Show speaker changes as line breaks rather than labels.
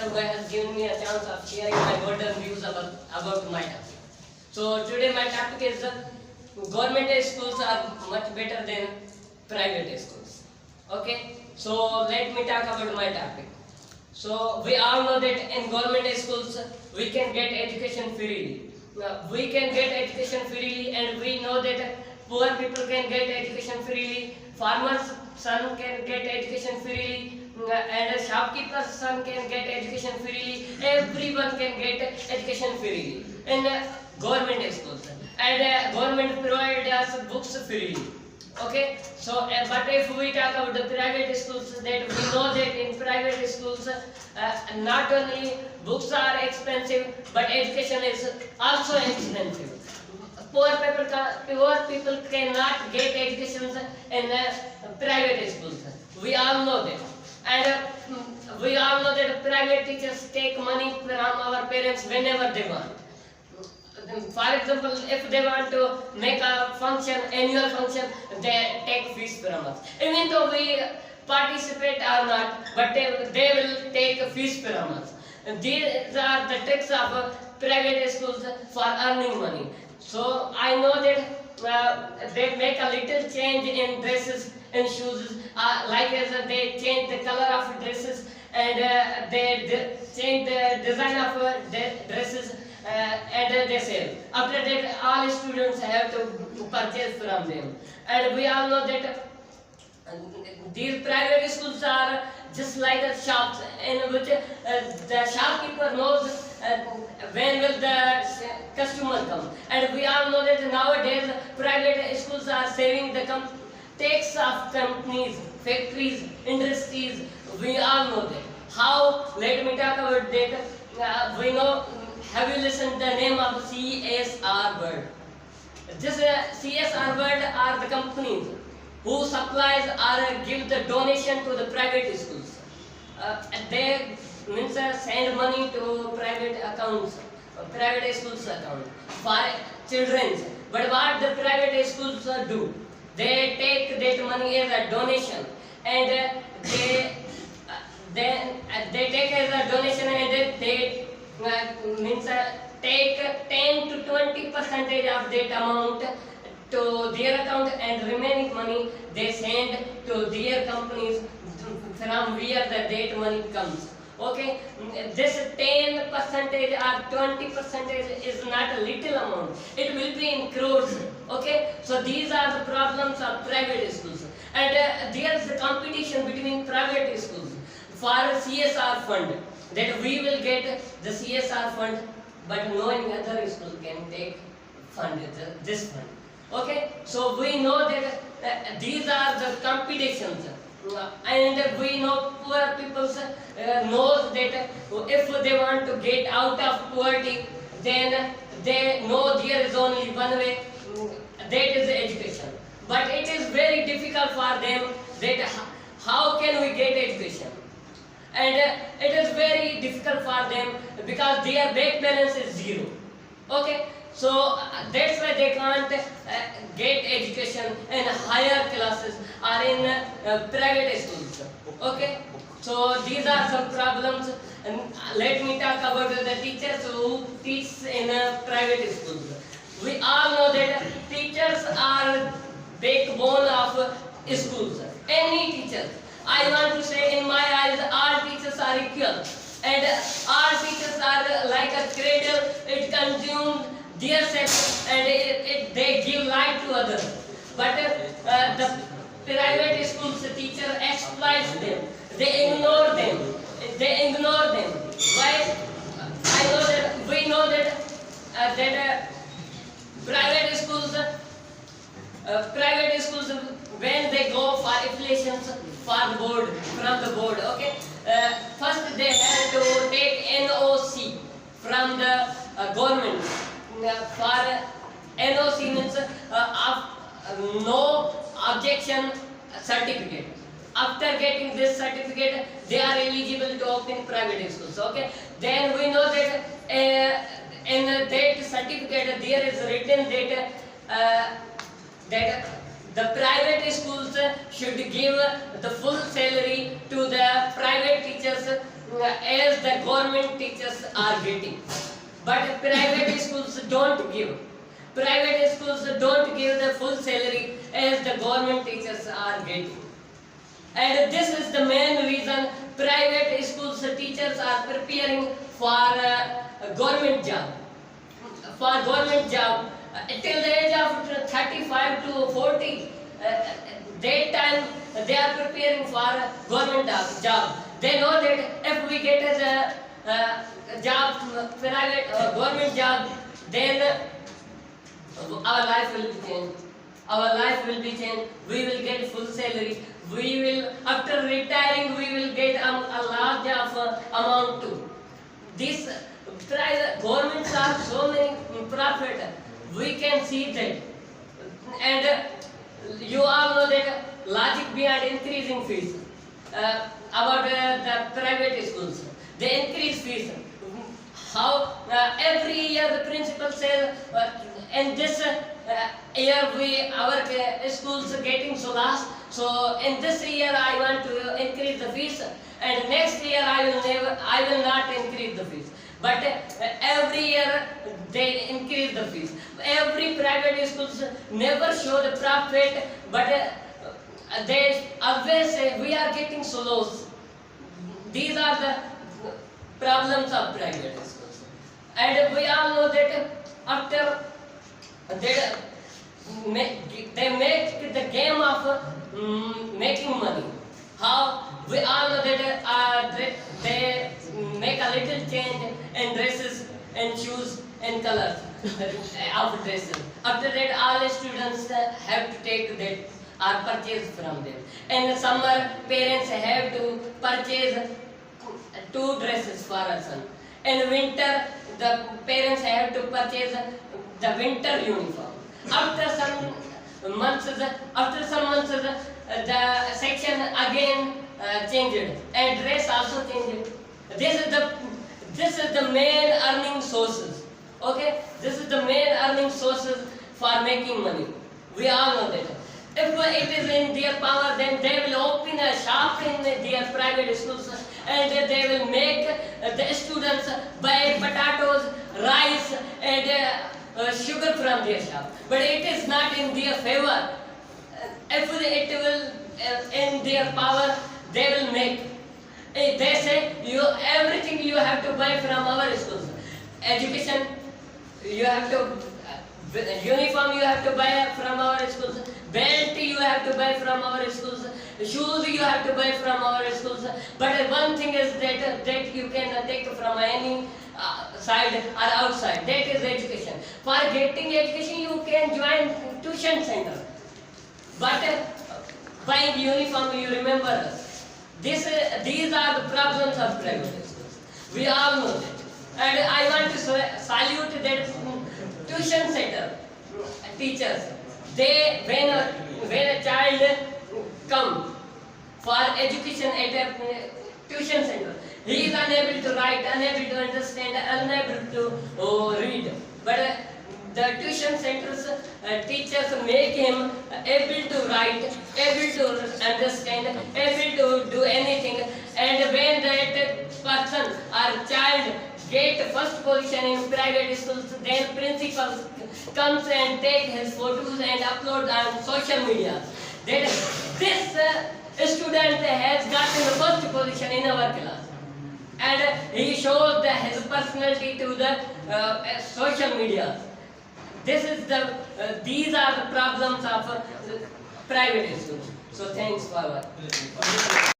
who has given me a chance of sharing my golden views about my topic. So today my topic is government schools are much better than private schools. Okay, so let me talk about my topic. So we all know that in government schools we can get education freely. We can get education freely, and we know that poor people can get education freely, farmers' son can get education freely, and a shopkeeper's son can get education freely. Everyone can get education freely in government schools, and government provides us books freely. Okay, so but if we talk about the private schools, that we know that in private schools not only books are expensive, but education is also expensive. Poor people cannot get education in private schools. We all know that, and we all know that private teachers take money from our parents whenever they want. For example, if they want to make a function, annual function, they take fees from us. Even though we participate or not, but they will take fees from us. These are the tricks of private schools for earning money. So I know that they make a little change in dresses and shoes, like as they change the color of dresses, and they change the design of dresses. And they sell. After that, all students have to purchase from them. And we all know that these private schools are just like a shops, in which the shopkeeper knows when will the customer come. And we all know that nowadays private schools are saving the tax of companies, factories, industries. We all know that. How? Let me talk about that. We know. Have you listened to the name of CSR word? This CSR word are the companies who supplies or give the donation to the private schools. They means send money to private accounts, private schools account for children. But what the private schools do? They take that money as a donation, and they take as a donation, and they means take 10 to 20% of that amount to their account, and remaining money they send to their companies from where that money comes. Okay, this 10% or 20% is not a little amount. It will be in crores. Okay, so these are the problems of private schools, and there is a competition between private schools for CSR fund, that we will get the CSR fund, but no any other school can take this fund. Okay, so we know that these are the competitions, and we know poor people knows that if they want to get out of poverty, then they know there is only one way, that is education. But it is very difficult for them that how can we get education? And it is very difficult for them because their bank balance is zero. Okay, so that's why they can't get education in higher classes or in private schools. Okay, so these are some problems. And let me talk about the teachers who teach in private schools. We all know that teachers are backbone of schools. Any teacher, I want to say, in my eyes, all teachers are equal, and all teachers are like a cradle. It consumes their sex, and they give life to others. But the private schools teacher exploits them. They ignore them. Why? I know that we know that private schools when they go for affiliations from the board, okay, first they have to take NOC from the government. For NOC means no objection certificate. After getting this certificate, they are eligible to open private schools. Okay, then we know that in that certificate there is written that the private schools should give the full salary to the private teachers as the government teachers are getting. But private schools don't give. Private schools don't give the full salary as the government teachers are getting. And this is the main reason private schools teachers are preparing for government job. For government job, till the age of 35 to 40, that time they are preparing for government job. They know that if we get a job, private government job, then our life will be changed. Our life will be changed. We will get full salary. We will, after retiring, we will get a large amount too. These private governments are so many profit. We can see that. And you all know that logic behind increasing fees. About the private schools, they increase fees. How every year the principal says, in this year our schools are getting so last. So in this year I want to increase the fees, and next year I will not increase the fees. But every year they increase the fees. Every private schools never show the profit, but they always say we are getting so lows. These are the problems of private schools. And we all know that after they make the game of making money. How? We all know that they make a little change in dresses and shoes and colors of dresses. After that, all students have to take that or purchase from them. In summer, parents have to purchase 2 dresses for a son. In winter, the parents have to purchase the winter uniform. After some months, the section again changed, and dress also changed. This is the main earning sources. Okay, this is the main earning sources for making money. We all know that. If it is in their power, then they will open a shop in their private schools, and they will make the students buy potatoes, rice, and sugar from their shop. But it is not in their favor. If it will in their power, they will make. They say everything you have to buy from our schools. Education, you have to. Uniform you have to buy from our schools. Belt you have to buy from our schools. Shoes you have to buy from our schools. But one thing is that you can take from any side or outside. That is education. For getting education, you can join tuition center. But buying uniform, you remember, these are the problems of private schools. We all know that. And I want to salute that tuition center teachers. They when a child come for education at a tuition center, he is unable to write, unable to understand, unable to read. But the tuition centers teachers make him able to write, able to understand, able to do anything. And when that person or child get first position in private schools, then principal comes and take his photos and upload on social media. That this student has gotten the first position in our class, and he shows his personality to the social media. These are the problems of private schools. So thanks for watching.